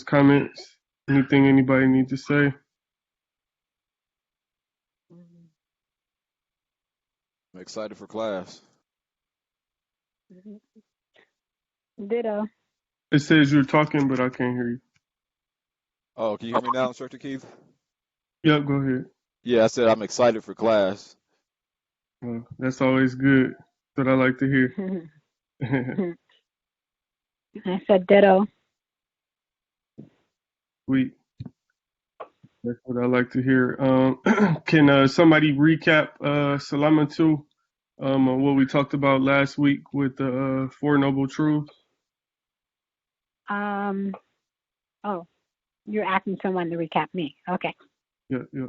comments? Anything anybody need to say? I'm excited for class. Ditto. It says you're talking, but I can't hear you. Oh, can you hear me now, Instructor Keith? Yep, go ahead. Yeah, I said I'm excited for class. That's always good. That's what I like to hear. I said ditto. Sweet. That's what I like to hear. Can somebody recap Salama 2 on what we talked about last week with the Four Noble Truths? Oh, you're asking someone to recap me. Okay. Yep, yep.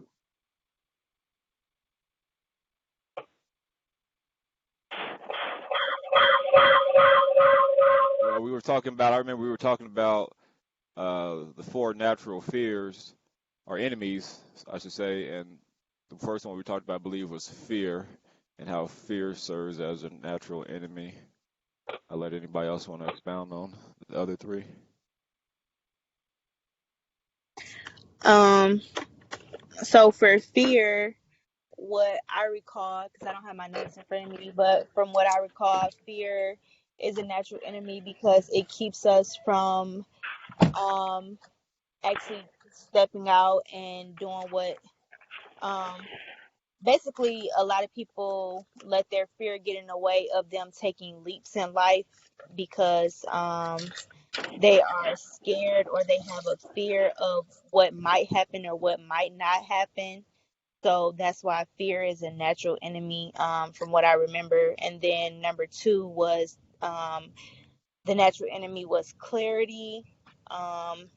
Well, we were talking about, I remember we were talking about the four natural fears, or enemies, I should say, and the first one we talked about, I believe, was fear, and how fear serves as a natural enemy. I'll let anybody else want to expound on the other three. So for fear, what I recall, because I don't have my notes in front of me, but from what I recall, fear is a natural enemy because it keeps us from actually stepping out and doing what basically a lot of people let their fear get in the way of them taking leaps in life because they are scared or they have a fear of what might happen or what might not happen. So that's why fear is a natural enemy, from what I remember. And then number two was the natural enemy was clarity.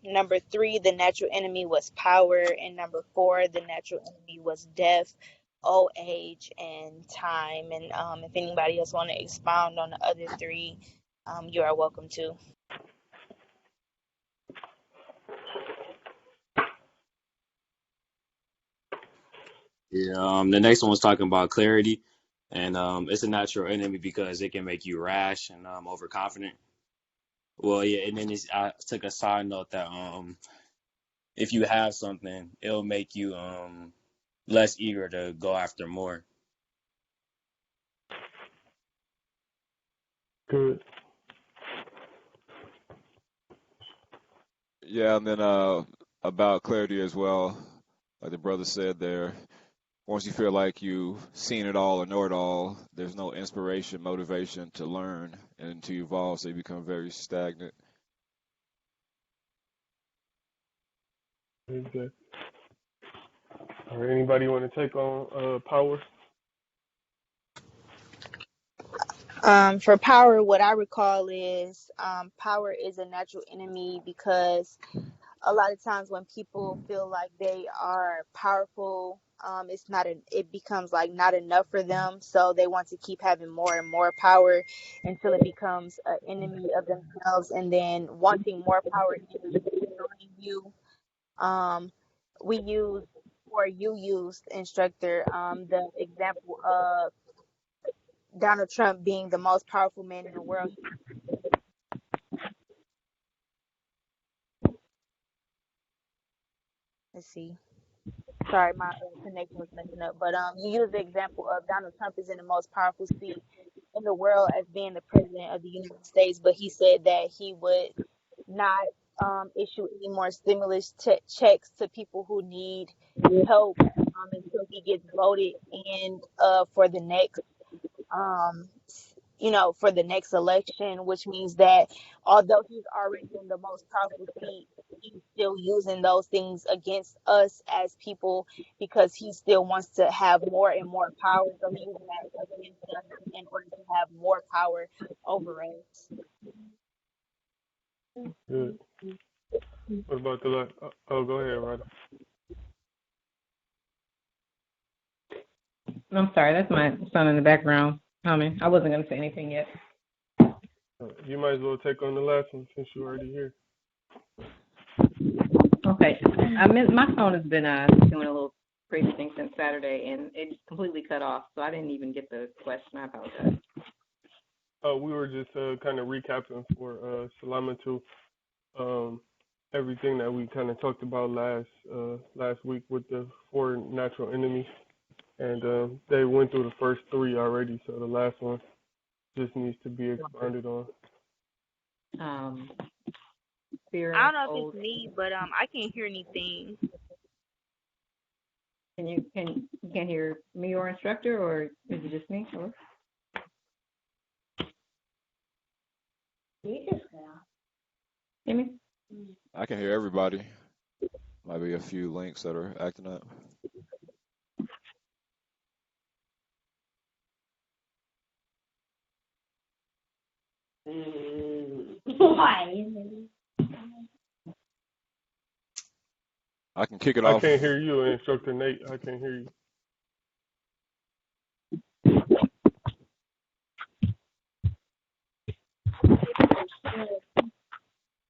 Number three, the natural enemy was power. And number four, the natural enemy was death, old age, and time. And if anybody else want to expound on the other three, you are welcome to. Yeah, the next one was talking about clarity, and it's a natural enemy because it can make you rash and overconfident. Well, yeah, and then I took a side note that if you have something, it'll make you less eager to go after more. Good. Yeah, and then about clarity as well, like the brother said there. Once you feel like you've seen it all or know it all, there's no inspiration, motivation to learn and to evolve, so you become very stagnant. Exactly. All right, anybody want to take on power? For power, what I recall is power is a natural enemy because a lot of times when people feel like they are powerful, it becomes like not enough for them. So they want to keep having more and more power until it becomes an enemy of themselves. And then wanting more power is destroying you. Um, we use, or you used, instructor, the example of Donald Trump being the most powerful man in the world. Let's see. Sorry, my connection was messing up. But you use the example of Donald Trump is in the most powerful seat in the world as being the president of the United States, but he said that he would not issue any more stimulus checks to people who need help until he gets voted in for the next um, for the next election, which means that although he's already in the most powerful seat, he's still using those things against us as people because he still wants to have more and more power. So he's using that against us in order to have more power over us. Good. What about the last? Oh, go ahead, Ryder. I'm sorry, that's my son in the background humming. I wasn't going to say anything yet. You might as well take on the last one since you're already here. Okay. My phone has been doing a little crazy thing since Saturday, and it completely cut off, so I didn't even get the question. I apologize. We were just kind of recapping for Salama 2. everything that we kind of talked about last week with the four natural enemies, and they went through the first three already, so the last one just needs to be expounded on. Fear I don't and know if old. it's me, but I can't hear anything. You can't hear me or instructor, or is it just me? Or? You just got off. Hear me? I can hear everybody. Might be a few links that are acting up. Why? I can kick it I off. can't hear you, Instructor Nate. I can't hear you.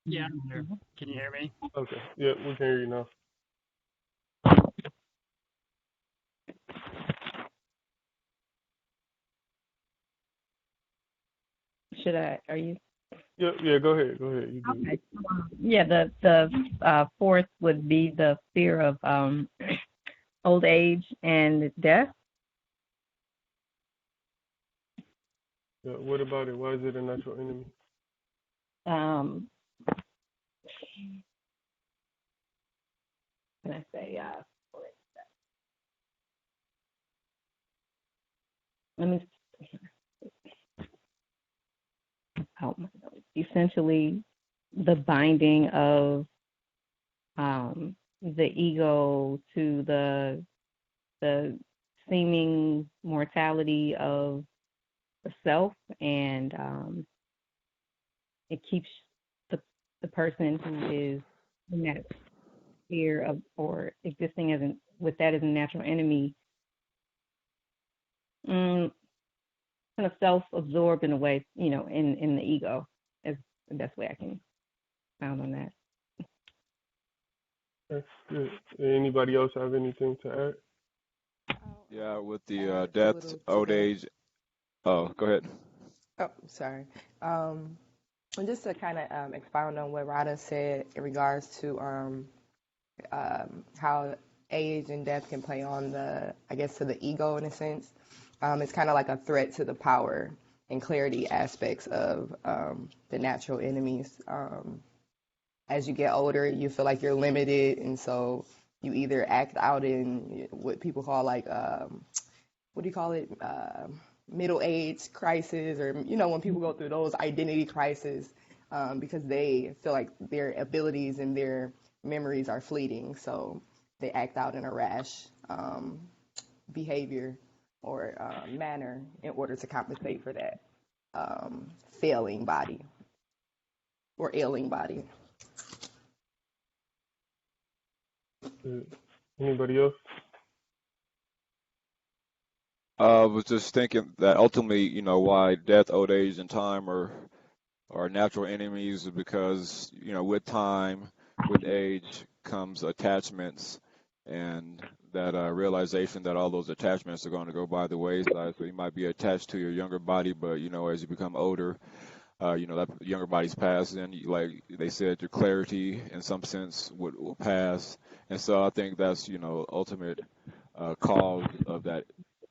Yeah, I'm here. Can you hear me? Okay. Yeah, we can hear you now. Should I? Are you? Yeah, go ahead. You do. Okay. Yeah, the fourth would be the fear of old age and death. Yeah, what about it? Why is it a natural enemy? Can I say? Let me. Oh, my God. Essentially, the binding of the ego to the seeming mortality of the self, and it keeps the person who is in that fear of or existing with that as a natural enemy, kind of self-absorbed in a way, in the ego. Is the best way I can found on that. That's good. Anybody else have anything to add? Yeah, with the death, old age. Oh, go ahead. Oh, sorry. And just to kind of expound on what Rada said in regards to how age and death can play on to the ego in a sense. It's kind of like a threat to the power and clarity aspects of the natural enemies. As you get older, you feel like you're limited, and so you either act out in what people call what do you call it? Middle age crisis, or when people go through those identity crises, because they feel like their abilities and their memories are fleeting, so they act out in a rash behavior or manner in order to compensate for that failing body or ailing body. Anybody else? I was just thinking that ultimately, why death, old age, and time are natural enemies is because, with time, with age comes attachments, and that realization that all those attachments are going to go by the wayside. So you might be attached to your younger body, but, as you become older, that younger body's pass, and like they said, your clarity in some sense will pass. And so I think that's, ultimate cause of that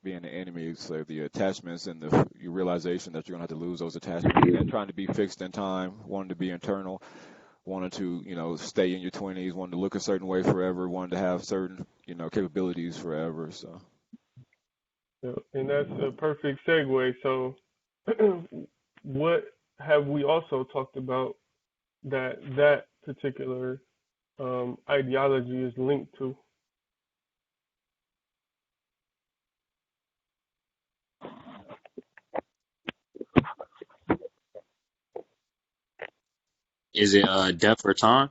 being an enemy. So the attachments and your realization that you're going to have to lose those attachments, and trying to be fixed in time, wanting to be internal, wanting to, stay in your 20s, wanting to look a certain way forever, wanting to have certain, capabilities forever. So. Yeah, and that's a perfect segue. So what have we also talked about that particular ideology is linked to? Is it death or time?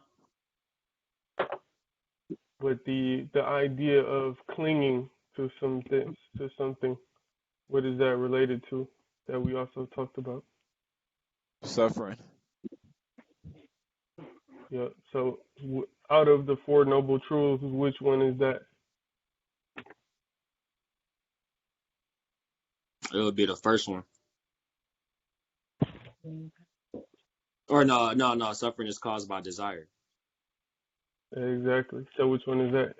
With the idea of clinging to something, what is that related to that we also talked about? Suffering. Yeah. So out of the Four Noble Truths, which one is that? It would be the first one. Or no. Suffering is caused by desire. Exactly. So which one is that?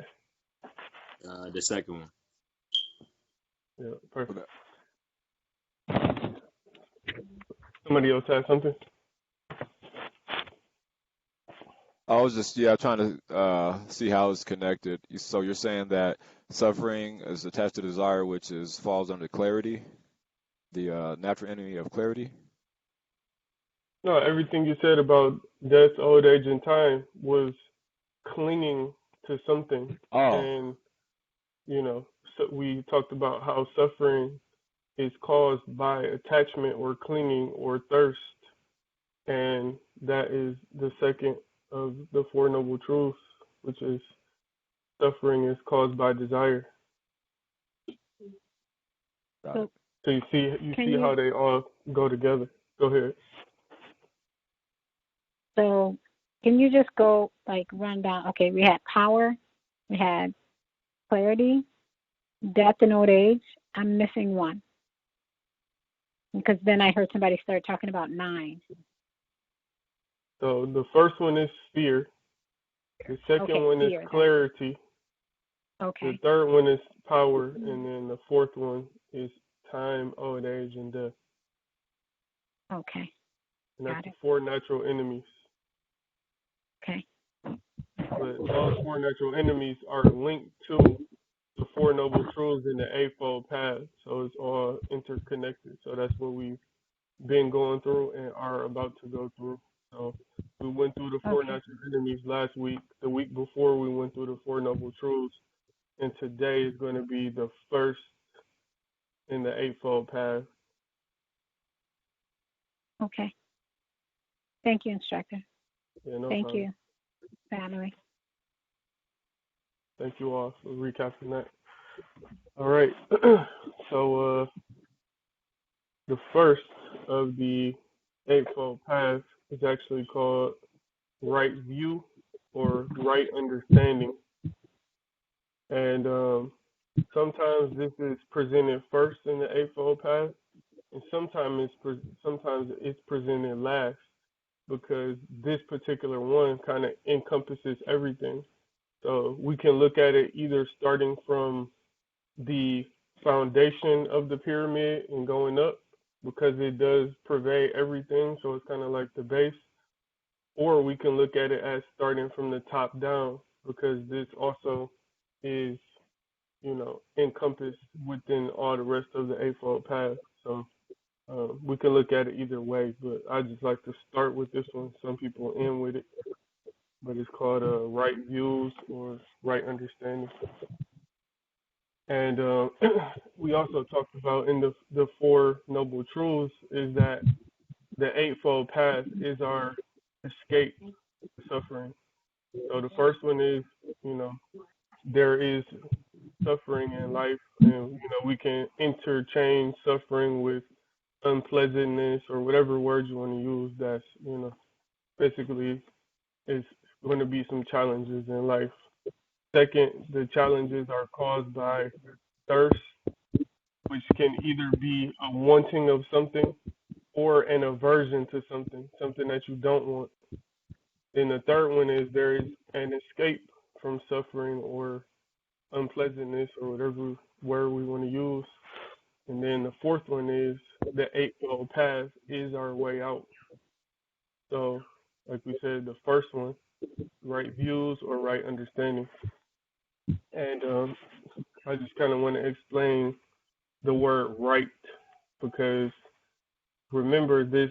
The second one. Yeah, perfect. Okay. Somebody else has something? I was just trying to see how it's connected. So you're saying that suffering is attached to desire, which falls under clarity, the natural enemy of clarity. No, everything you said about death, old age, and time was clinging to something. Oh, And, so we talked about how suffering is caused by attachment or clinging or thirst. And that is the second of the Four Noble Truths, which is suffering is caused by desire. got So it. So you can see how you, they all go together. Go ahead. so can you just go run down? Okay, we had power, we had clarity, death and old age. I'm missing one because then I heard somebody start talking about 9. So the first one is fear. The second Okay, one is fear. clarity. The Okay, third one is power, and then the fourth one is time, old age, and death. okay, And that's got the it. four natural enemies. Okay, But those four natural enemies are linked to the Four Noble Truths in the Eightfold Path. So it's all interconnected. So that's what we've been going through and are about to go through. So we went through the four okay, natural enemies last week. The week before we went through the Four Noble Truths. And today is going to be the first in the Eightfold Path. okay. Thank you, instructor. Yeah, no Thank problem. you, family. Thank you all for recapping that. All right. So the first of the Eightfold Path is actually called right view or right understanding. And sometimes this is presented first in the Eightfold Path, and sometimes it's presented last because this particular one kind of encompasses everything. So we can look at it either starting from the foundation of the pyramid and going up because it does pervade everything. So it's kind of like the base. Or we can look at it as starting from the top down because this also is, encompassed within all the rest of the Eightfold Path. So we can look at it either way, but I just like to start with this one. Some people end with it, but it's called right views or right understanding. And we also talked about in the Four Noble Truths is that the Eightfold Path is our escape suffering. So the first one is, there is suffering in life, and we can interchange suffering with unpleasantness or whatever word you want to use. That's basically is going to be some challenges in life. Second, the challenges are caused by thirst, which can either be a wanting of something or an aversion to something that you don't want. Then the third one is there is an escape from suffering or unpleasantness or whatever word we want to use. And then the fourth one is the Eightfold Path is our way out. So, like we said, the first one, right views or right understanding. And I just kind of want to explain the word right because remember this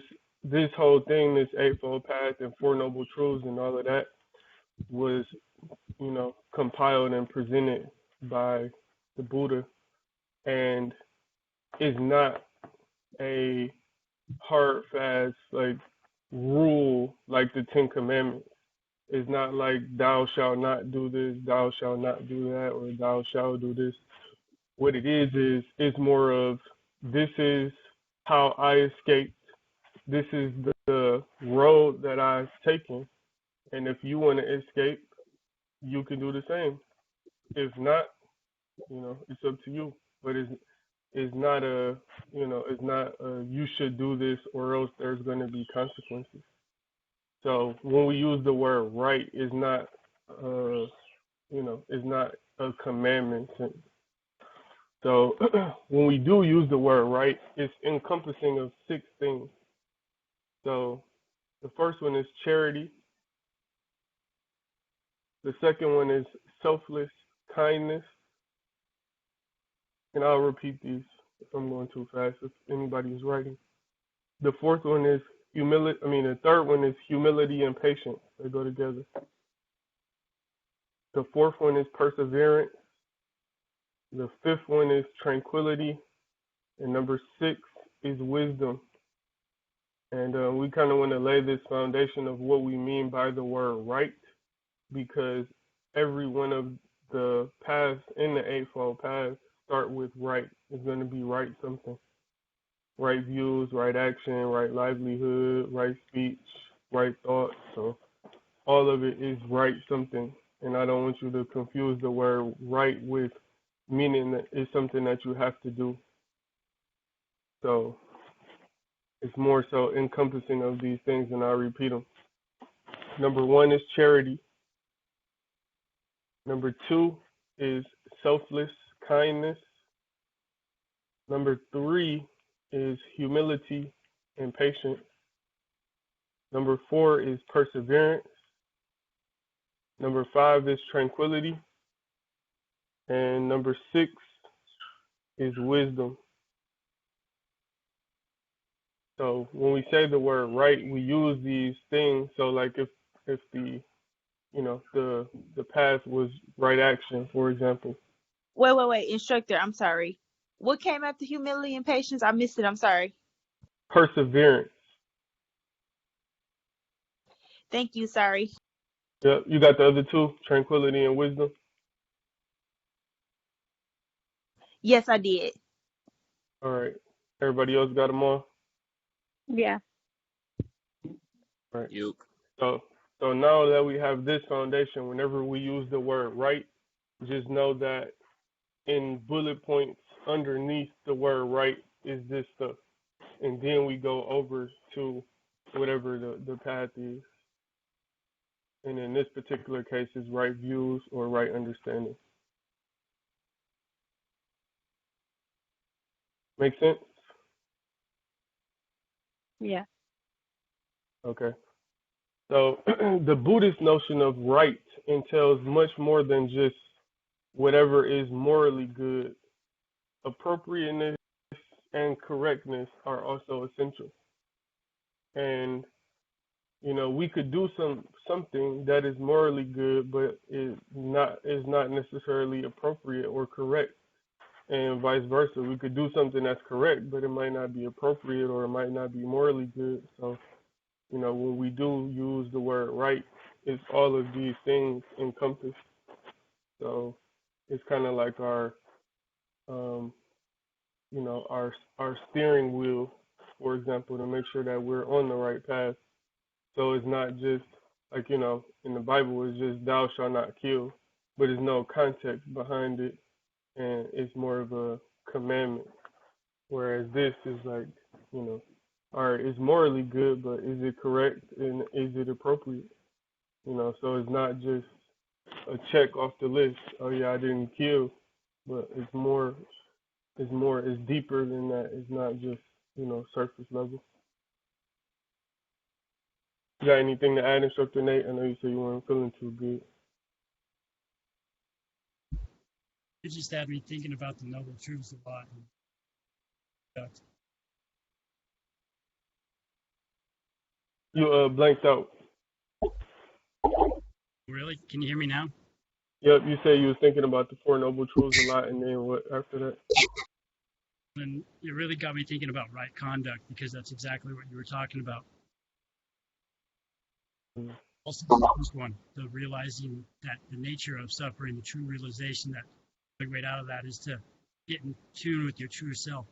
whole thing, this Eightfold Path and Four Noble Truths and all of that was, compiled and presented by the Buddha and is not a hard fast rule like the Ten Commandments. It's not like thou shalt not do this, thou shalt not do that, or thou shalt do this. What it is it's more of this is how I escaped. This is the road that I've taken. And if you want to escape, you can do the same. If not, it's up to you. But it's not you should do this or else there's going to be consequences. So when we use the word right, it's not is not a commandment. So when we do use the word right, it's encompassing of 6 things. So the first one is charity. The second one is selfless kindness. And I'll repeat these if I'm going too fast, if anybody is writing. The fourth one is humility. The third one is humility and patience. They go together. The fourth one is perseverance. The fifth one is tranquility. And number 6 is wisdom. And we kind of want to lay this foundation of what we mean by the word right, because every one of the paths in the Eightfold Path start with right. It's going to be right something. Right views, right action, right livelihood, right speech, right thought. So all of it is right something. And I don't want you to confuse the word right with meaning that it's something that you have to do. So it's more so encompassing of these things, and I'll repeat them. Number 1 is charity. Number 2 is selfless kindness. Number 3 is humility and patience. Number 4 is perseverance. Number 5 is tranquility. And number 6 is wisdom. So when we say the word right, we use these things. So like if the the path was right action, for example. Wait, instructor. I'm sorry. What came after humility and patience? I missed it. I'm sorry. Perseverance. Thank you. Sorry. Yep. You got the other 2, tranquility and wisdom. Yes, I did. All right. Everybody else got them all? Yeah. All right. Yep. So now that we have this foundation, whenever we use the word right, just know that in bullet points underneath the word right is this stuff. And then we go over to whatever the path is. And in this particular case, is right views or right understanding. Make sense? Yeah. Okay. So the Buddhist notion of right entails much more than just whatever is morally good. Appropriateness and correctness are also essential. And we could do something that is morally good, but is not necessarily appropriate or correct, and vice versa. We could do something that's correct, but it might not be appropriate or it might not be morally good. So, when we do use the word right, it's all of these things encompassed. So it's kind of like our, our steering wheel, for example, to make sure that we're on the right path. So it's not just like, in the Bible, it's just thou shalt not kill, but there's no context behind it, and it's more of a commandment. Whereas this is like, all right, it's morally good, but is it correct and is it appropriate? So it's not just a check off the list. Oh yeah, I didn't kill, but it's deeper than that. It's not just, surface level. You got anything to add, Instructor Nate? I know you said you weren't feeling too good. It just had me thinking about the noble truths a lot. You blanked out. Really? Can you hear me now? Yep, you said you was thinking about the Four Noble Truths a lot, and then what after that? And it really got me thinking about right conduct, because that's exactly what you were talking about. Also, the first one, the realizing that the nature of suffering, the true realization that the way out of that is to get in tune with your true self.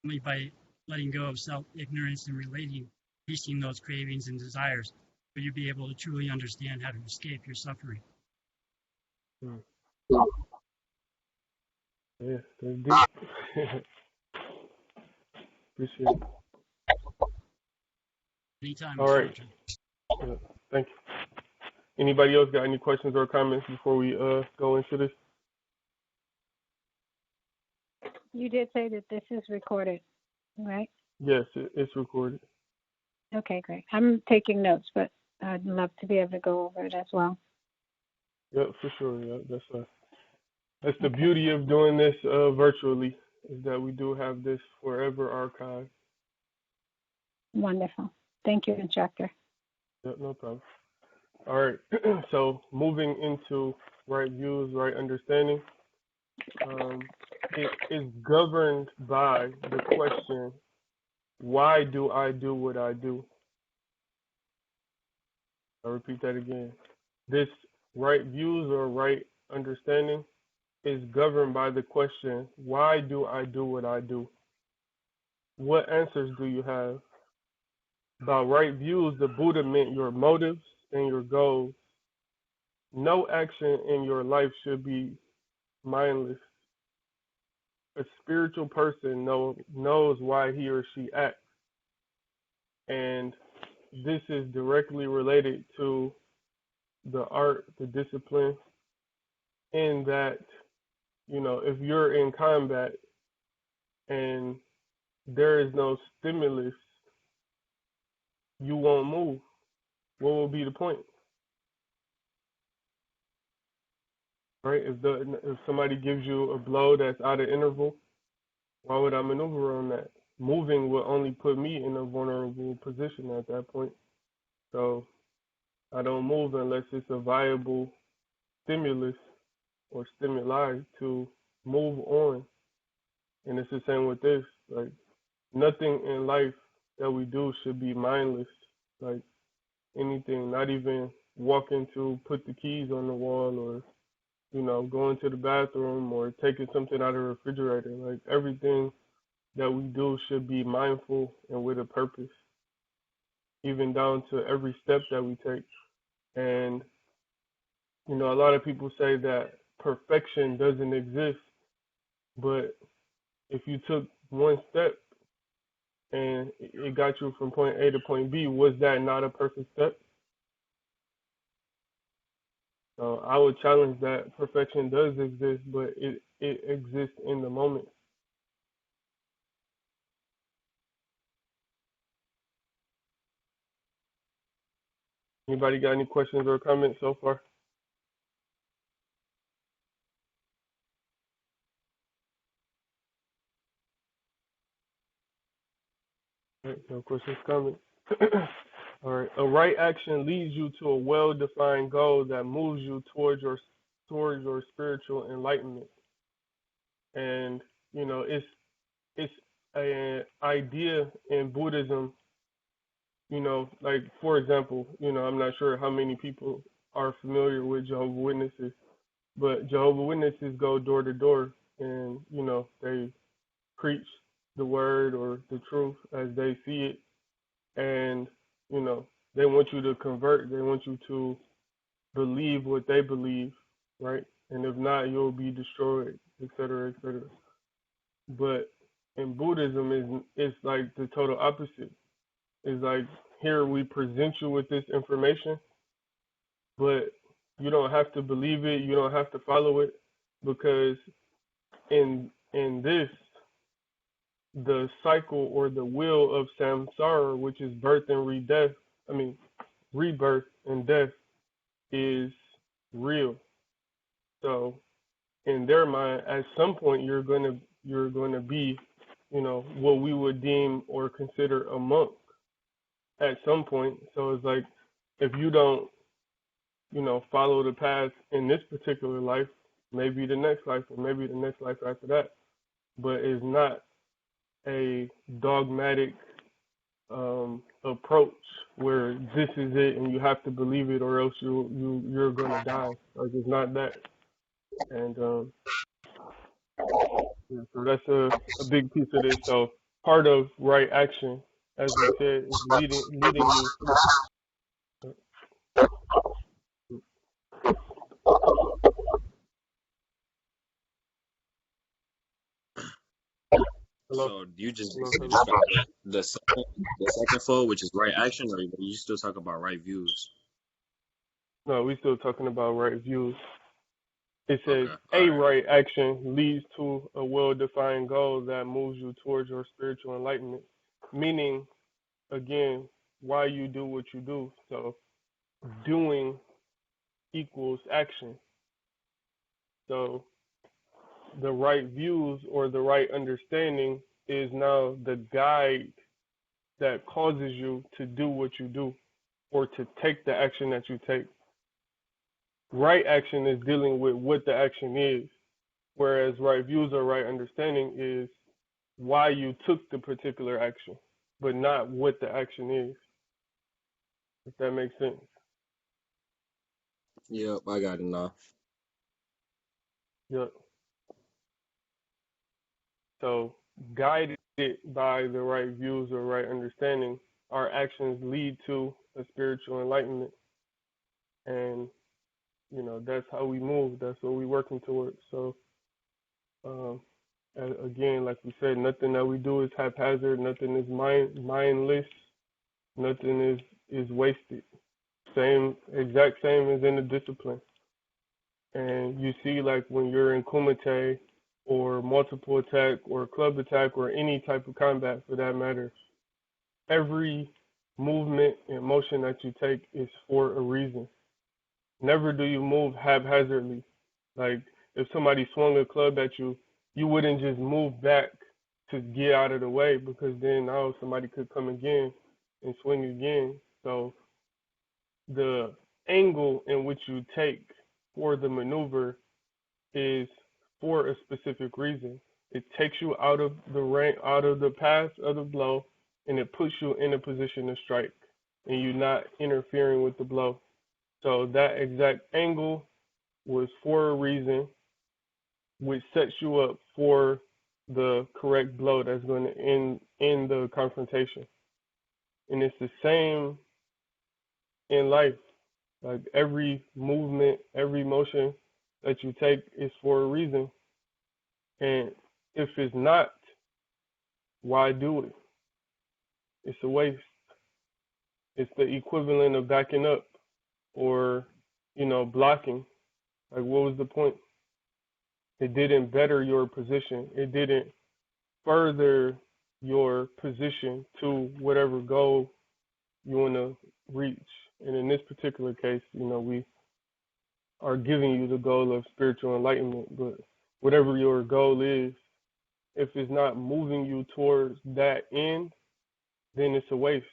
Only by letting go of self-ignorance and releasing those cravings and desires, will you be able to truly understand how to escape your suffering. Yeah, that's deep. Appreciate it. Anytime. All right. Yeah, thank you. Anybody else got any questions or comments before we go into this? You did say that this is recorded, right? Yes, it's recorded. Okay, great. I'm taking notes, but I'd love to be able to go over it as well. Yep, for sure. Yeah, that's the beauty of doing this virtually, is that we do have this forever archived. Wonderful. Thank you, instructor. Yep, no problem. All right. So moving into right views, right understanding, it is governed by the question, why do I do what I do? I'll repeat that again. This right views or right understanding is governed by the question, why do I do what I do? What answers do you have? By right views, the Buddha meant your motives and your goals. No action in your life should be mindless. A spiritual person knows why he or she acts. And this is directly related to the art, the discipline, in that, if you're in combat and there is no stimulus, you won't move. What will be the point? Right? If somebody gives you a blow that's out of interval, why would I maneuver on that? Moving will only put me in a vulnerable position at that point. So I don't move unless it's a viable stimulus or stimuli to move on. And it's the same with this. Like, nothing in life that we do should be mindless. Like, anything, not even walking to put the keys on the wall, or going to the bathroom, or taking something out of the refrigerator. Like, everything that we do should be mindful and with a purpose, even down to every step that we take. And a lot of people say that perfection doesn't exist, but if you took one step and it got you from point A to point B, was that not a perfect step? So I would challenge that perfection does exist, but it exists in the moment. Anybody got any questions or comments so far? Right, no questions, comments. All right. A right action leads you to a well-defined goal that moves you towards your spiritual enlightenment. And it's an idea in Buddhism. Like, for example, I'm not sure how many people are familiar with Jehovah's Witnesses, but Jehovah's Witnesses go door to door, and they preach the word or the truth as they see it, and they want you to convert. They want you to believe what they believe, right? And if not, you'll be destroyed, etc., etc. But in Buddhism, it's like the total opposite. It's like, here we present you with this information, but you don't have to believe it. You don't have to follow it, because in this, the cycle or the wheel of samsara, which is birth and rebirth and death, is real. So in their mind, at some point you're gonna be, what we would deem or consider a monk at some point. So it's like, if you don't, follow the path in this particular life, maybe the next life, or maybe the next life after that. But it's not a dogmatic approach where this is it and you have to believe it or else you're gonna die. Like, it's not that. And yeah, so that's a big piece of this. So part of right action, as we said, is leading you. Hello? So you just Hello, basically hello. described the second fold, which is right action, or you still talk about right views? No, we still talking about right views. It says Okay. All a right. right action leads to a well-defined goal that moves you towards your spiritual enlightenment. Meaning, again, why you do what you do. So doing equals action. So the right views or the right understanding is now the guide that causes you to do what you do or to take the action that you take. Right action is dealing with what the action is, whereas right views or right understanding is why you took the particular action, but not what the action is, if that makes sense. Yep, I got it now. Yep. So guided by the right views or right understanding, our actions lead to a spiritual enlightenment. And, you know, that's how we move. That's what we're working towards. So, again, like we said, nothing that we do is haphazard. Nothing is mindless. Nothing is wasted. Exact same as in the discipline. And you see, like when you're in kumite or multiple attack or club attack or any type of combat for that matter, every movement and motion that you take is for a reason. Never do you move haphazardly. Like if somebody swung a club at you, you wouldn't just move back to get out of the way because then now somebody could come again and swing again. So the angle in which you take for the maneuver is for a specific reason. It takes you out of the path of the blow, and it puts you in a position to strike, and you're not interfering with the blow. So that exact angle was for a reason, which sets you up for the correct blow that's going to end the confrontation. And it's the same in life. Like every movement, every motion that you take is for a reason. And if it's not, why do it? It's a waste. It's the equivalent of backing up or, blocking. Like, what was the point? It didn't better your position. It didn't further your position to whatever goal you want to reach. And in this particular case, we are giving you the goal of spiritual enlightenment. But whatever your goal is, if it's not moving you towards that end, then it's a waste.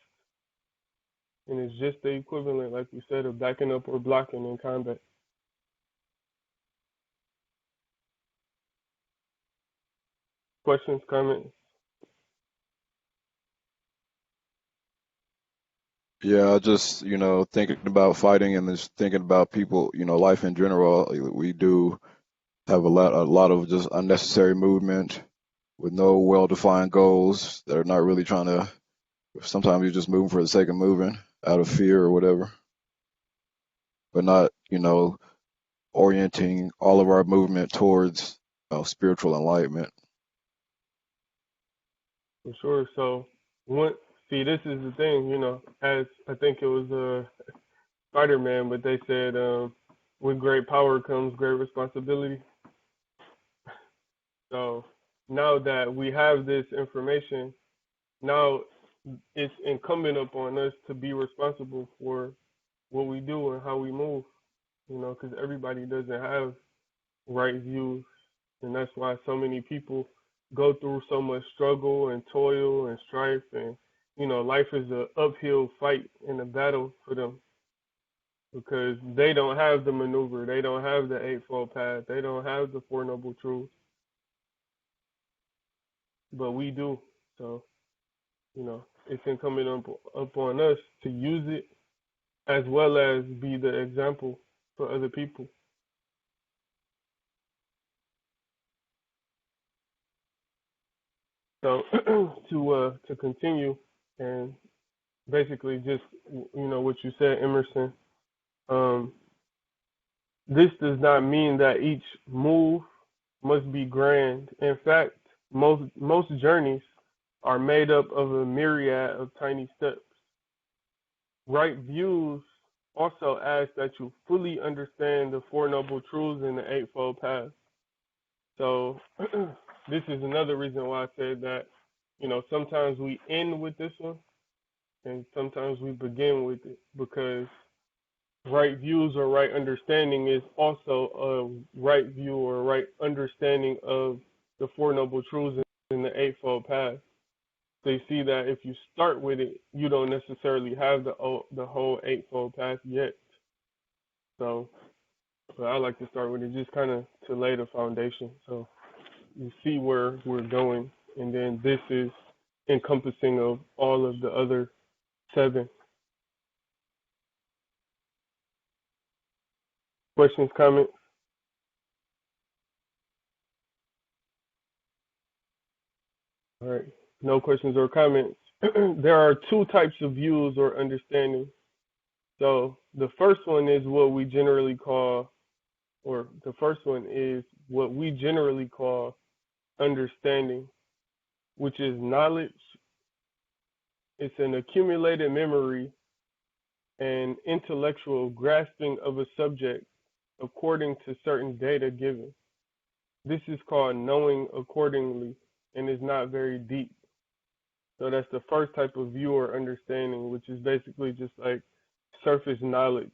And it's just the equivalent, like we said, of backing up or blocking in combat. Questions, comments? Yeah, just thinking about fighting and just thinking about people, life in general. We do have a lot of just unnecessary movement with no well-defined goals that are not really trying to. Sometimes you're just moving for the sake of moving out of fear or whatever, but not, orienting all of our movement towards spiritual enlightenment. For sure. So, this is the thing, as I think it was Spider-Man, but they said, with great power comes great responsibility. So now that we have this information, now it's incumbent upon us to be responsible for what we do and how we move, because everybody doesn't have right views. And that's why so many people go through so much struggle and toil and strife. And, life is an uphill fight and a battle for them because they don't have the maneuver. They don't have the Eightfold Path. They don't have the Four Noble Truths. But we do. So, it's incumbent upon us to use it as well as be the example for other people. So to continue and basically just what you said, Emerson. This does not mean that each move must be grand. In fact, most journeys are made up of a myriad of tiny steps. Right views also asks that you fully understand the Four Noble Truths and the Eightfold Path. So this is another reason why I said that, sometimes we end with this one and sometimes we begin with it, because right views or right understanding is also a right view or right understanding of the Four Noble Truths and the Eightfold Path. So you see that if you start with it, you don't necessarily have the whole Eightfold Path yet. So, but I like to start with it just kind of to lay the foundation. So you see where we're going, and then this is encompassing of all of the other 7. Questions, comments? All right. No questions or comments. There are 2 types of views or understanding. So the first one is what we generally call understanding, which is knowledge. It's an accumulated memory and intellectual grasping of a subject according to certain data given. This is called knowing accordingly and is not very deep. So that's the first type of view or understanding, which is basically just like surface knowledge.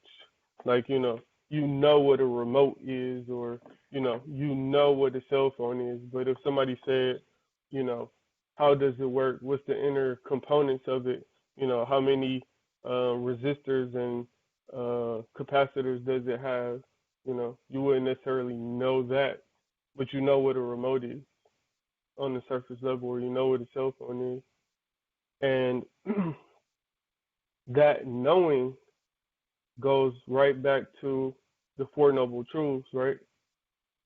Like, you know what a remote is, or, you know what a cell phone is. But if somebody said, how does it work? What's the inner components of it? How many resistors and capacitors does it have? You wouldn't necessarily know that, but you know what a remote is on the surface level, or you know what a cell phone is. And that knowing goes right back to the Four Noble Truths, right?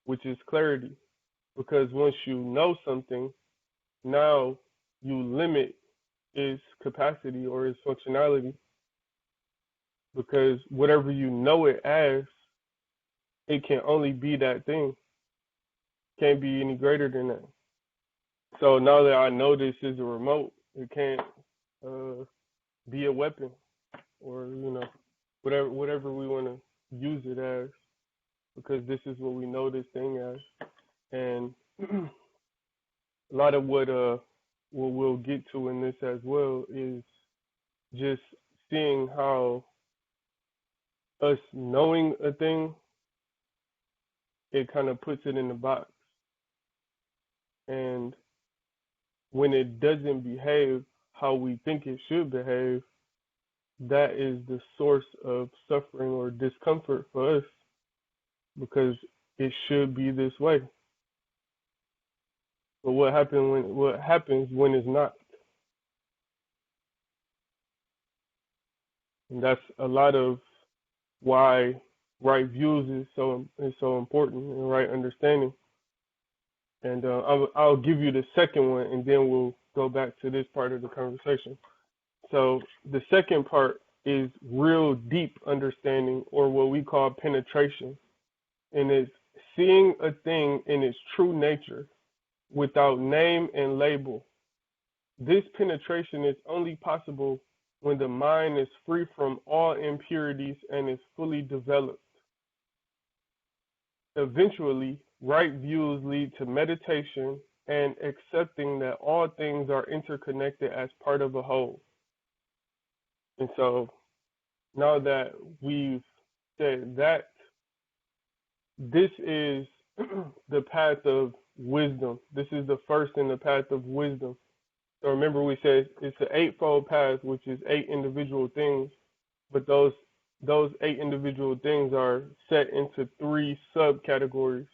Which is clarity. Because once you know something, now you limit its capacity or its functionality. Because whatever you know it as, it can only be that thing. Can't be any greater than that. So now that I know this is a remote, it can't be a weapon, or whatever we want to use it as, because this is what we know this thing as. And a lot of what we'll get to in this as well is just seeing how us knowing a thing, it kind of puts it in the box. And when it doesn't behave how we think it should behave, that is the source of suffering or discomfort for us, because it should be this way. But what happens when it's not? And that's a lot of why right views is so important, and right understanding. And I'll give you the second one, and then we'll go back to this part of the conversation. So the second part is real deep understanding, or what we call penetration, and it's seeing a thing in its true nature without name and label. This penetration is only possible when the mind is free from all impurities and is fully developed. Eventually, right views lead to meditation and accepting that all things are interconnected as part of a whole. And so now that we've said that, this is the path of wisdom. This is the first in the path of wisdom. So remember, we said it's the Eightfold Path, which is 8 individual things, but those 8 individual things are set into 3 subcategories.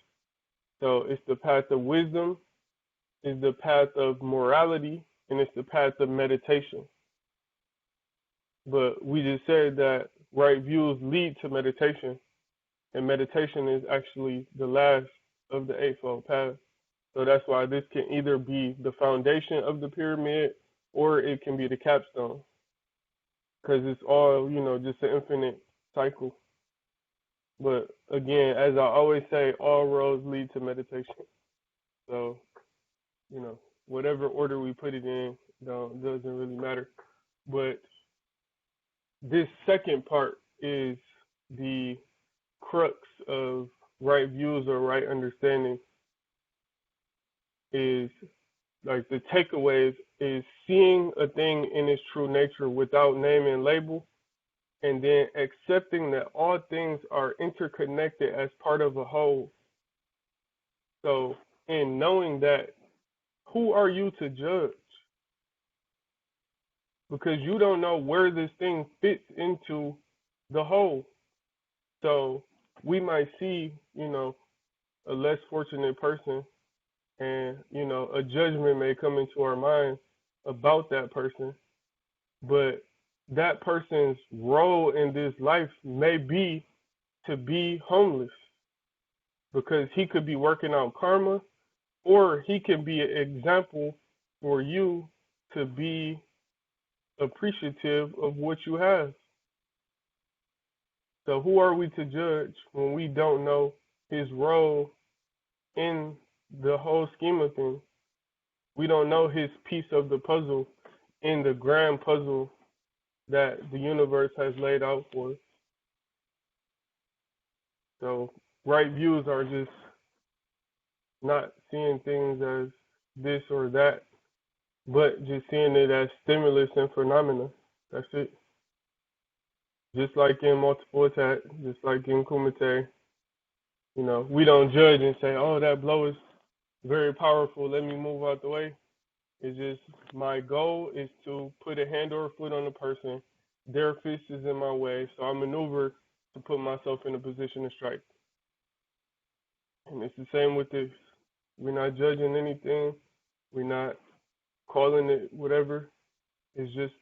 So it's the path of wisdom, it's the path of morality, and it's the path of meditation. But we just said that right views lead to meditation, and meditation is actually the last of the Eightfold Path. So that's why this can either be the foundation of the pyramid, or it can be the capstone, because it's all, just an infinite cycle. But again, as I always say, all roads lead to meditation. So, whatever order we put it in doesn't really matter. But this second part is the crux of right views or right understanding, is like the takeaways is seeing a thing in its true nature without name and label, and then accepting that all things are interconnected as part of a whole. So in knowing that, who are you to judge? Because you don't know where this thing fits into the whole. So we might see, a less fortunate person, and, a judgment may come into our mind about that person. But that person's role in this life may be to be homeless, because he could be working out karma, or he can be an example for you to be appreciative of what you have. So who are we to judge when we don't know his role in the whole scheme of things? We don't know his piece of the puzzle in the grand puzzle that the universe has laid out for us. So right views are just not seeing things as this or that, but just seeing it as stimulus and phenomena. That's it. Just like in multiple attack, just like in Kumite, we don't judge and say, oh, that blow is very powerful, let me move out the way. It's just my goal is to put a hand or a foot on the person. Their fist is in my way, so I maneuver to put myself in a position to strike. And it's the same with this. We're not judging anything. We're not calling it whatever. It's just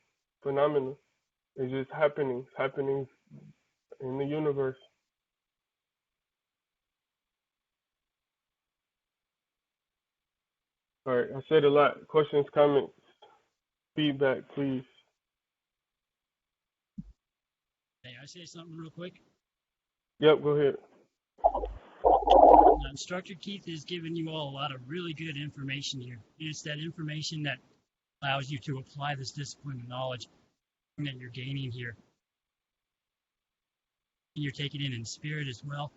phenomena. It's just happenings in the universe. All right, I said a lot. Questions, comments, feedback, please. Hey, I say something real quick. Yep, go ahead. Instructor Keith has given you all a lot of really good information here. It's that information that allows you to apply this discipline of knowledge that you're gaining here. And you're taking it in spirit as well.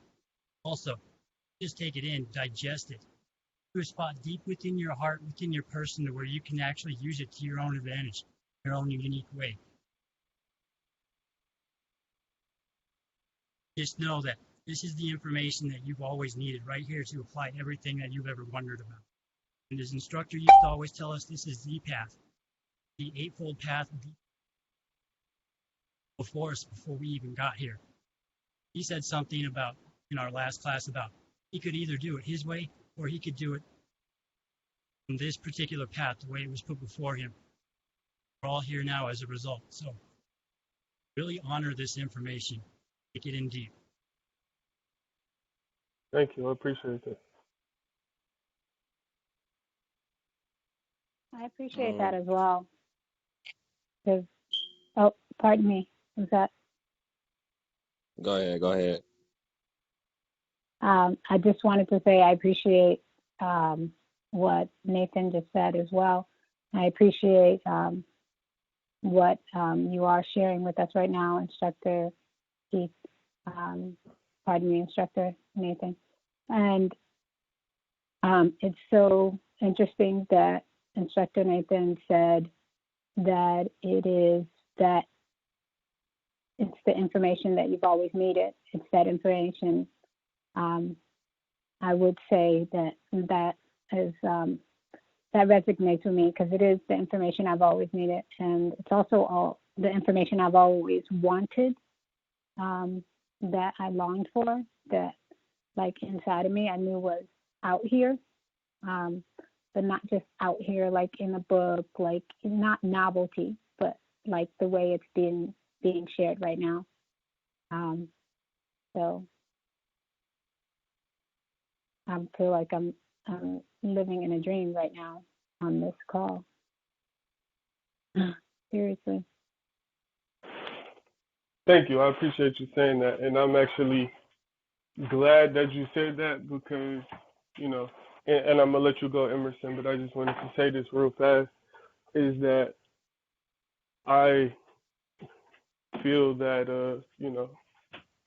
Also, just take it in, digest it. To a spot deep within your heart, within your person, to where you can actually use it to your own advantage, your own unique way. Just know that this is the information that you've always needed right here to apply everything that you've ever wondered about. And as instructor used to always tell us, this is the path, the Eightfold path before us, before we even got here. He said something about, in our last class, about he could either do it his way or he could do it on this particular path, the way it was put before him. We're all here now as a result. So really honor this information. Take it in deep. Thank you. I appreciate that. I appreciate that as well. Because, oh, pardon me. Was that? Go ahead. I just wanted to say I appreciate what Nathan just said as well. I appreciate what you are sharing with us right now, Instructor Keith. Instructor Nathan. And it's so interesting that Instructor Nathan said that it's the information that you've always needed. It's that information. I would say that is that resonates with me, because it is the information I've always needed, and it's also all the information I've always wanted, that I longed for, that like inside of me I knew was out here, but not just out here like in a book, like not novelty, but like the way it's being shared right now. So I feel like I'm living in a dream right now on this call. Seriously. Thank you. I appreciate you saying that. And I'm actually glad that you said that, because, and I'm going to let you go, Emerson, but I just wanted to say this real fast, is that I feel that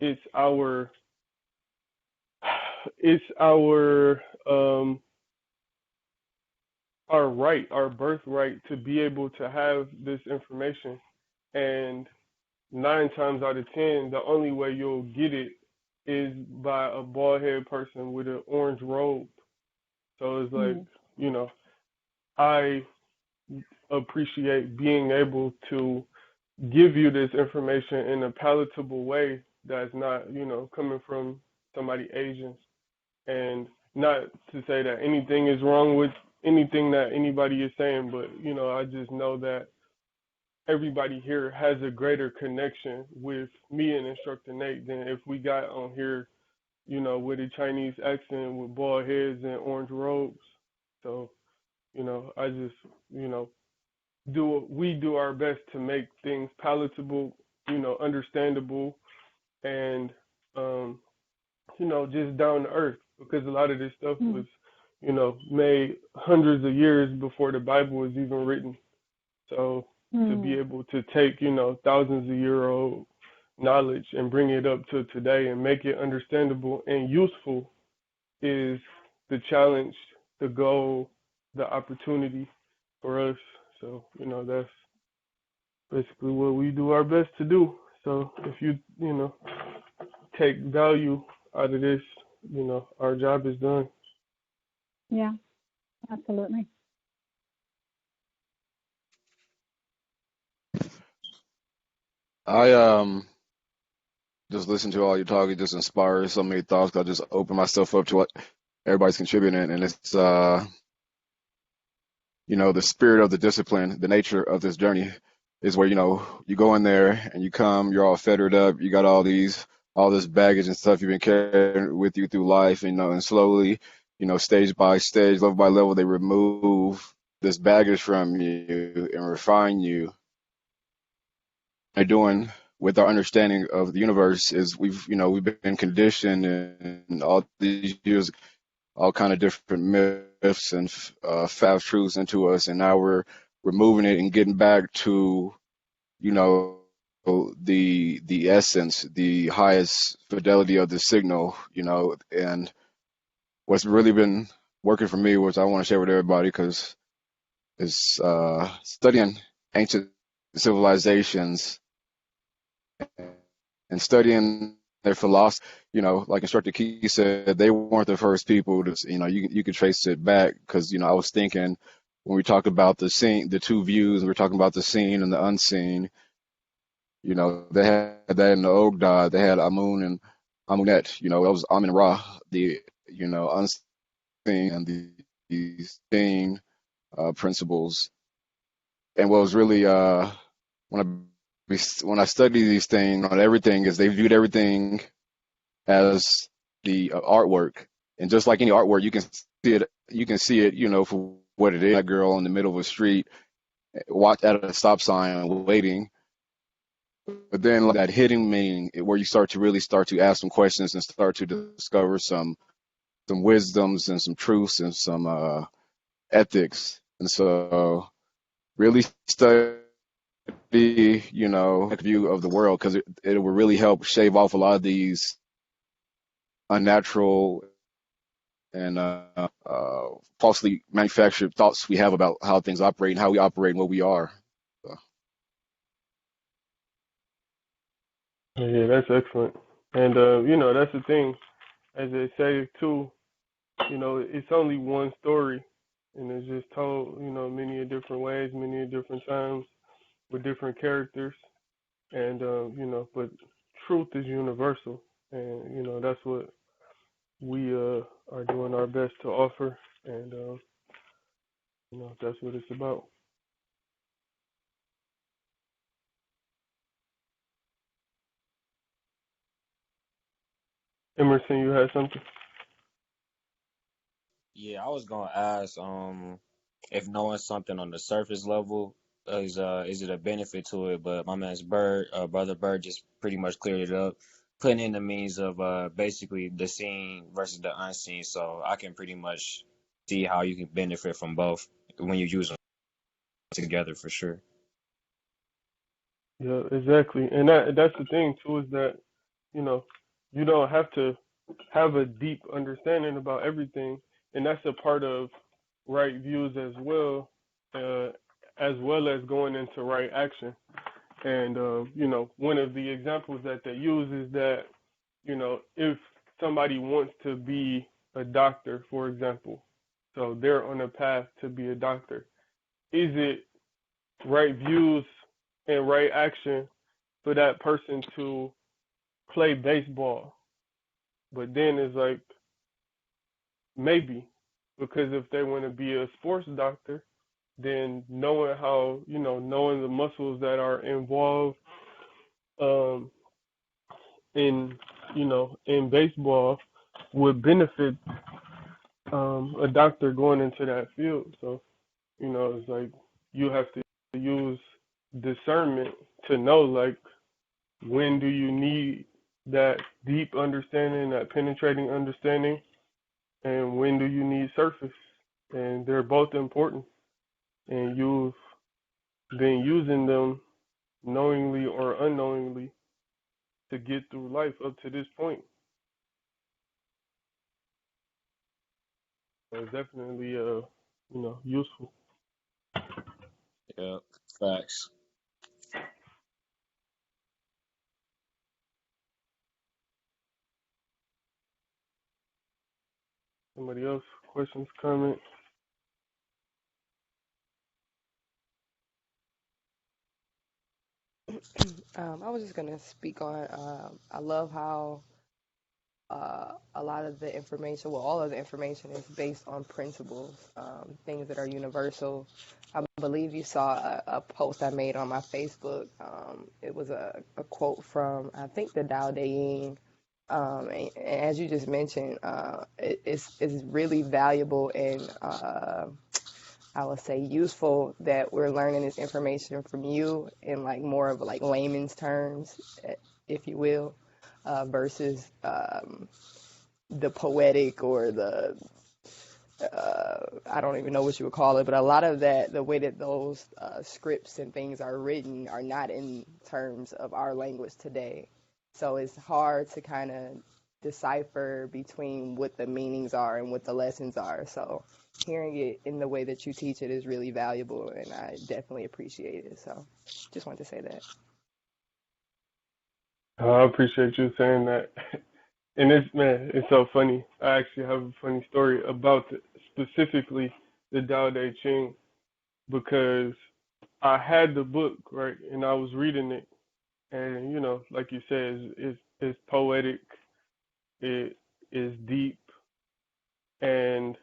it's our it's our right, our birthright to be able to have this information. And 9 times out of 10, the only way you'll get it is by a bald head person with an orange robe. So it's like, I appreciate being able to give you this information in a palatable way that's not, coming from somebody Asian. And not to say that anything is wrong with anything that anybody is saying, but, I just know that everybody here has a greater connection with me and Instructor Nate than if we got on here, with a Chinese accent with bald heads and orange robes. So, I just, we do our best to make things palatable, understandable, and just down to earth, because a lot of this stuff was, made hundreds of years before the Bible was even written. So to be able to take, thousands of year old knowledge and bring it up to today and make it understandable and useful is the challenge, the goal, the opportunity for us. So, that's basically what we do our best to do. So if you, take value out of this, our job is done. Yeah, absolutely. I just listen to all your talk. It just inspires so many thoughts. I just open myself up to what everybody's contributing, and it's the spirit of the discipline, the nature of this journey is where you go in there and you come, you're all fettered up, you got all this baggage and stuff you've been carrying with you through life, and slowly, stage by stage, level by level, they remove this baggage from you and refine you. They're doing with our understanding of the universe is we've been conditioned in all these years, all kind of different myths and fab truths into us, and now we're removing it and getting back to the essence, the highest fidelity of the signal, and what's really been working for me, which I want to share with everybody, because is studying ancient civilizations and studying their philosophy. Like Instructor Key said, they weren't the first people to, you could trace it back, because, I was thinking when we talked about the scene, the two views, we were talking about the seen and the unseen, they had that in the old god, they had Amun and Amunet, it was Amun Ra, the, unseen and the seen principles. And what was really, when I study these things on everything, is they viewed everything as the artwork, and just like any artwork, you can see it, for what it is. That girl in the middle of a street, watch at a stop sign, waiting. But then that hidden meaning, where you start to ask some questions and start to discover some wisdoms and some truths and some ethics. And so, really study, view of the world, because it will really help shave off a lot of these unnatural and falsely manufactured thoughts we have about how things operate and how we operate and what we are. So. Yeah, that's excellent. And, that's the thing, as they say too, it's only one story, and it's just told, many different ways, many different times, with different characters. And, but truth is universal. And, that's what we are doing our best to offer. And, that's what it's about. Emerson, you had something? Yeah, I was gonna ask, if knowing something on the surface level is it a benefit to it? But my man's brother Bird just pretty much cleared it up, putting in the means of basically the seen versus the unseen. So I can pretty much see how you can benefit from both when you use them together for sure. Yeah, exactly. And that's the thing too, is that, you know, you don't have to have a deep understanding about everything, and that's a part of right views uh, as well as going into right action. And one of the examples that they use is that, if somebody wants to be a doctor, for example, so they're on a path to be a doctor, is it right views and right action for that person to play baseball? But then it's like, maybe, because if they want to be a sports doctor, then knowing the muscles that are involved um, in in baseball would benefit a doctor going into that field. So it's like you have to use discernment to know, like, when do you need that deep understanding, that penetrating understanding, and when do you need surface? And they're both important, and you've been using them knowingly or unknowingly to get through life up to this point. So it's definitely useful. Yeah, facts. Somebody else, questions, comments? I was just gonna speak on. I love how a lot of the information, well, all of the information is based on principles, things that are universal. I believe you saw a post I made on my Facebook. It was a quote from, I think, the Tao Te Ching. And as you just mentioned, it's really valuable and I would say useful that we're learning this information from you in like more of like layman's terms, if you will, versus the poetic or the I don't even know what you would call it, but a lot of that, the way that those scripts and things are written are not in terms of our language today. So it's hard to kind of decipher between what the meanings are and what the lessons are. So hearing it in the way that you teach it is really valuable, and I definitely appreciate it. So just wanted to say that. I appreciate you saying that. And it's so funny. I actually have a funny story about specifically the Tao Te Ching, because I had the book, right, and I was reading it, and like you said, it's poetic, it is deep, and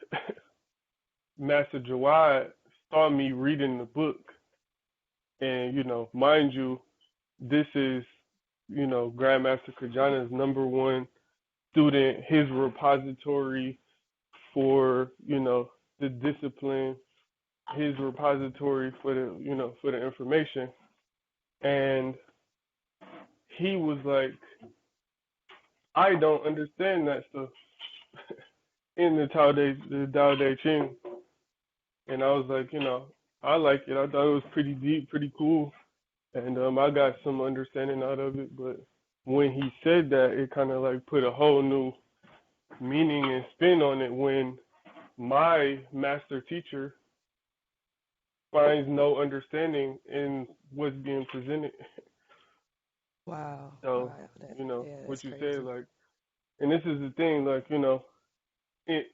Master Jawad saw me reading the book, and mind you, this is Grandmaster Kajana's number one student, his repository for the discipline, his repository for the information, and he was like, I don't understand that stuff in the Tao Te Ching, and I was like, I like it. I thought it was pretty deep, pretty cool, and I got some understanding out of it. But when he said that, it kind of like put a whole new meaning and spin on it, when my master teacher finds no understanding in what's being presented. Wow. So, Wow. Yeah, what that's you said, crazy. like, and this is the thing, like,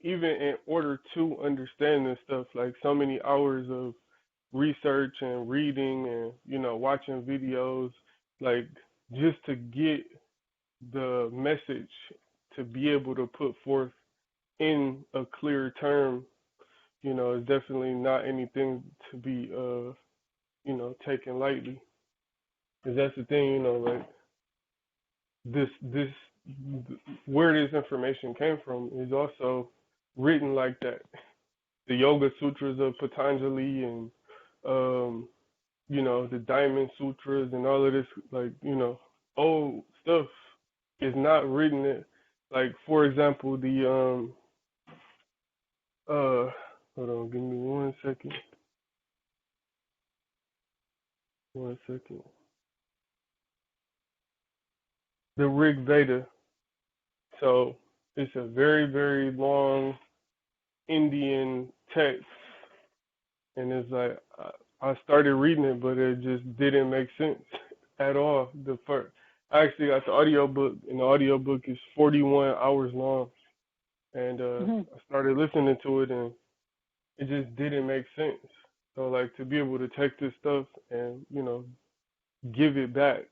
even in order to understand this stuff, like, so many hours of research and reading and, watching videos, like, just to get the message to be able to put forth in a clear term, is definitely not anything to be, taken lightly. Because that's the thing, like, this where this information came from is also written like that. The Yoga Sutras of Patanjali and the Diamond Sutras and all of this, like, old stuff is not written in, like, for example, the hold on, give me one second. One second. the Rig Veda. So it's a very, very long Indian text, and it's like I started reading it, but it just didn't make sense at all. I actually got the audiobook, and the audiobook is 41 hours long, and I started listening to it, and it just didn't make sense. So like to be able to take this stuff and give it back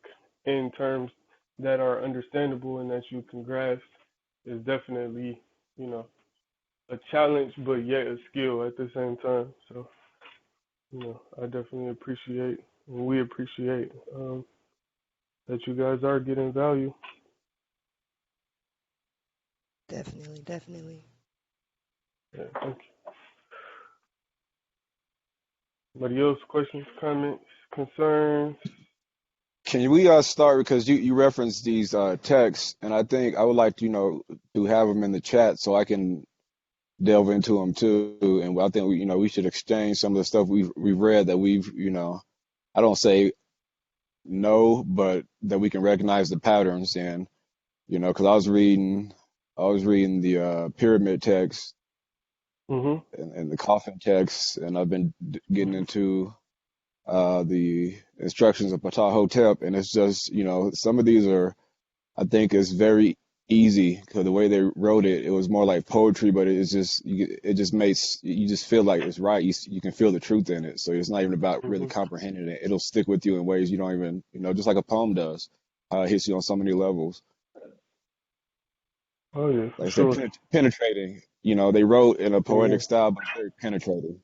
in terms that are understandable and that you can grasp is definitely a challenge, but yet a skill at the same time. So I definitely appreciate, and we appreciate that you guys are getting value. Definitely, definitely. Yeah, thank you. Anybody else? Questions, comments, concerns? Can we start because you referenced these texts, and I think I would like to have them in the chat so I can delve into them too. And I think we should exchange some of the stuff we've read that we've I don't say no, but that we can recognize the patterns. And because I was reading the pyramid text and the coffin text, and I've been getting into the instructions of Ptah Hotep, and it's just some of these are, I think, is very easy because the way they wrote it, it was more like poetry, but it just makes you just feel like it's right. You can feel the truth in it, so it's not even about really comprehending it. It'll stick with you in ways you don't even just like a poem does. It hits you on so many levels. Oh yeah, Like I sure. said, penetrating. They wrote in a Yeah. poetic style, but very penetrating.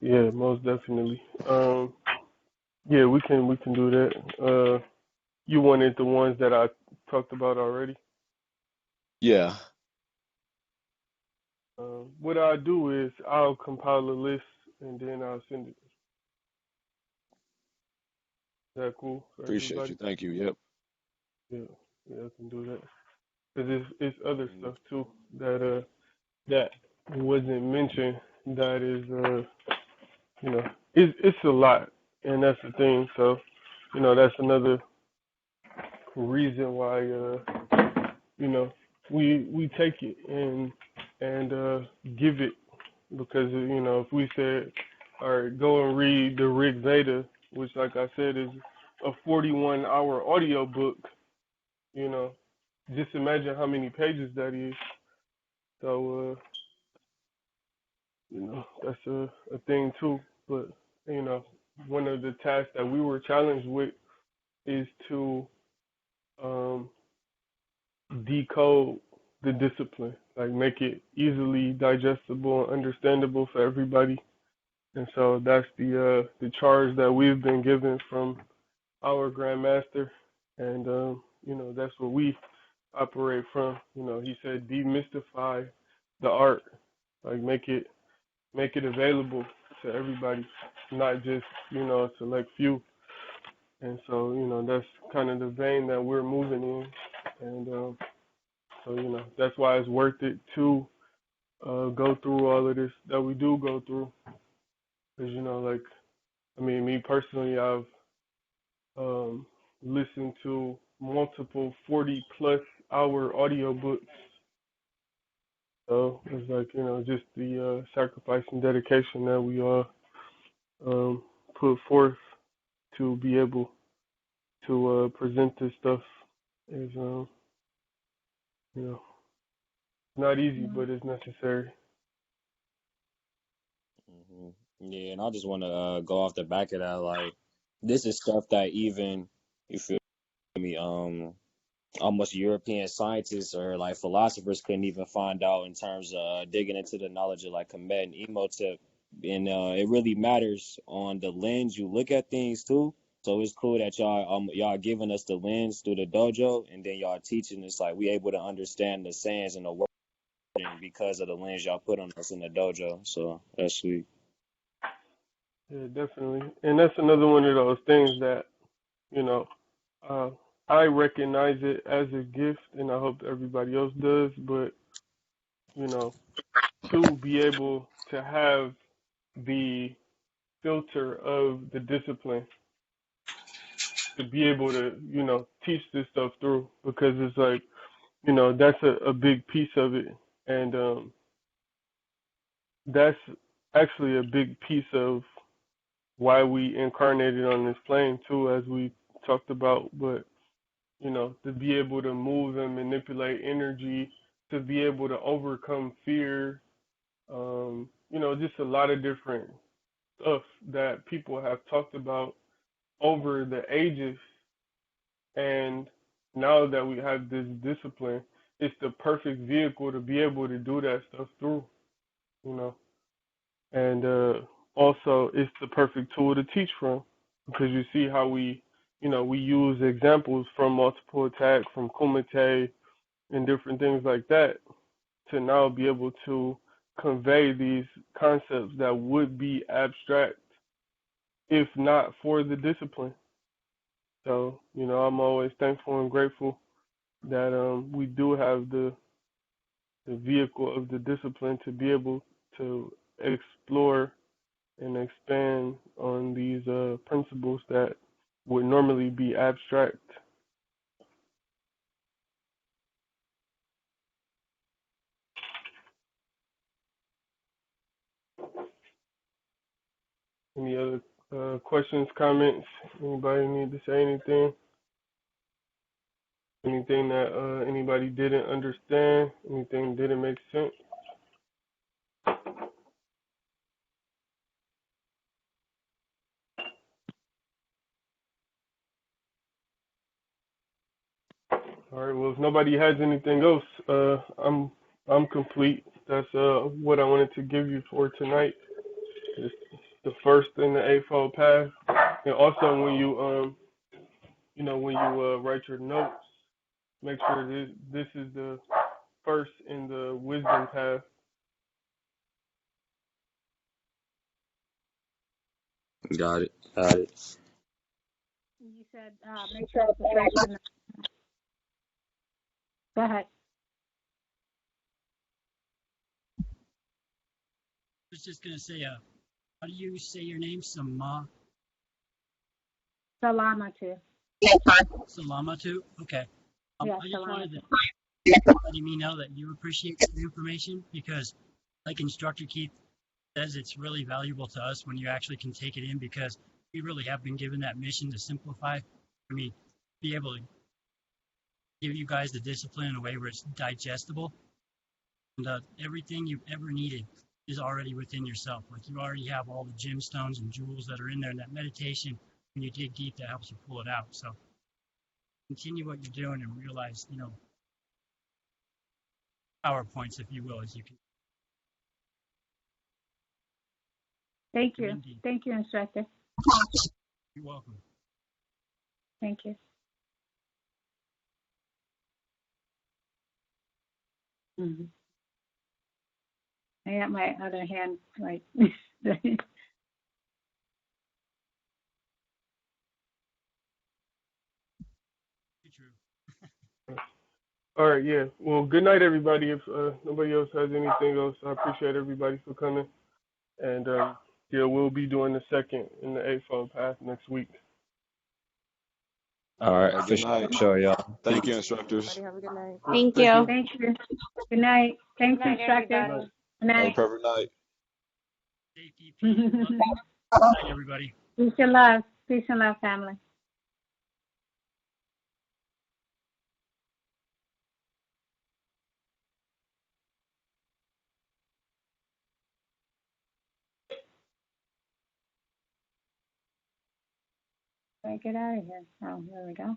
Yeah, most definitely. Yeah, we can do that. You wanted the ones that I talked about already. Yeah, What I'll do is I'll compile a list and then I'll send it. Is that cool for appreciate everybody? you. Thank you. Yep. Yeah, I can do that. Cause it's other stuff too that wasn't mentioned. That is it's a lot, and that's the thing. So that's another reason why we take it and give it, because if we said, all right, go and read the Rig Veda, which like I said is a 41-hour audio book, just imagine how many pages that is. So that's a thing too. But one of the tasks that we were challenged with is to um, decode the discipline, like make it easily digestible and understandable for everybody. And so that's the charge that we've been given from our grandmaster, and that's what we operate from. He said demystify the art, like make it available to everybody, not just a select few. And so that's kind of the vein that we're moving in, and so that's why it's worth it to go through all of this that we do go through, because like me personally, I've listened to multiple 40+ hour audiobooks. So it's like just the sacrifice and dedication that we all put forth to be able to present this stuff is not easy, but it's necessary. Yeah, and I just want to go off the back of that. Like, this is stuff that even, you feel me, almost European scientists or like philosophers couldn't even find out in terms of digging into the knowledge of like Kemet and Emotep. And it really matters on the lens you look at things too. So it's cool that y'all giving us the lens through the dojo, and then y'all teaching us like we able to understand the sayings and the wording because of the lens y'all put on us in the dojo. So that's sweet. Yeah, definitely. And that's another one of those things that you know uh, I recognize it as a gift, and I hope everybody else does. But to be able to have the filter of the discipline, to be able to, teach this stuff through, because it's like, that's a big piece of it. And that's actually a big piece of why we incarnated on this plane too, as we talked about. But to be able to move and manipulate energy, to be able to overcome fear, just a lot of different stuff that people have talked about over the ages. And now that we have this discipline, it's the perfect vehicle to be able to do that stuff through, you know. And also, it's the perfect tool to teach from, because you see how we use examples from multiple attack, from Kumite, and different things like that, to now be able to convey these concepts that would be abstract if not for the discipline. So, I'm always thankful and grateful that we do have the vehicle of the discipline to be able to explore and expand on these principles that would normally be abstract. Any other questions, comments? Anybody need to say anything? Anything that anybody didn't understand? Anything didn't make sense? All right. Well, if nobody has anything else, I'm complete. That's what I wanted to give you for tonight. It's the first in the Eightfold Path, and also when you write your notes, make sure this is the first in the wisdom path. Got it. Got it. You said make sure it's the first in the. Go ahead. I was just gonna say, how do you say your name? Samma? Salamatu. Salamatu? Okay. Yeah, I just wanted Salamatu. to letting me know that you appreciate the information, because, like Instructor Keith says, it's really valuable to us when you actually can take it in, because we really have been given that mission to simplify. I mean, be able to give you guys the discipline in a way where it's digestible, and everything you've ever needed is already within yourself. Like, you already have all the gemstones and jewels that are in there, and that meditation, when you dig deep, that helps you pull it out. So continue what you're doing and realize, PowerPoints, if you will, as you can. Thank you. Thank you, Instructor. You're welcome. Thank you. Mm-hmm. I got my other hand right. True. All right, yeah. Well, good night, everybody. If nobody else has anything else, I appreciate everybody for coming. And yeah, we'll be doing the second in the Eightfold Path next week. All All right, right, for good night. sure, y'all. Thank you, instructors. Everybody have a good night. Thank you. Thank you. Good night. Thanks, Good night, Instructor. everybody. Good Have a night. perfect night. Safety, peace, love. Good night, everybody. Peace and love. Peace and love, family. Get out of here. Oh, there we go.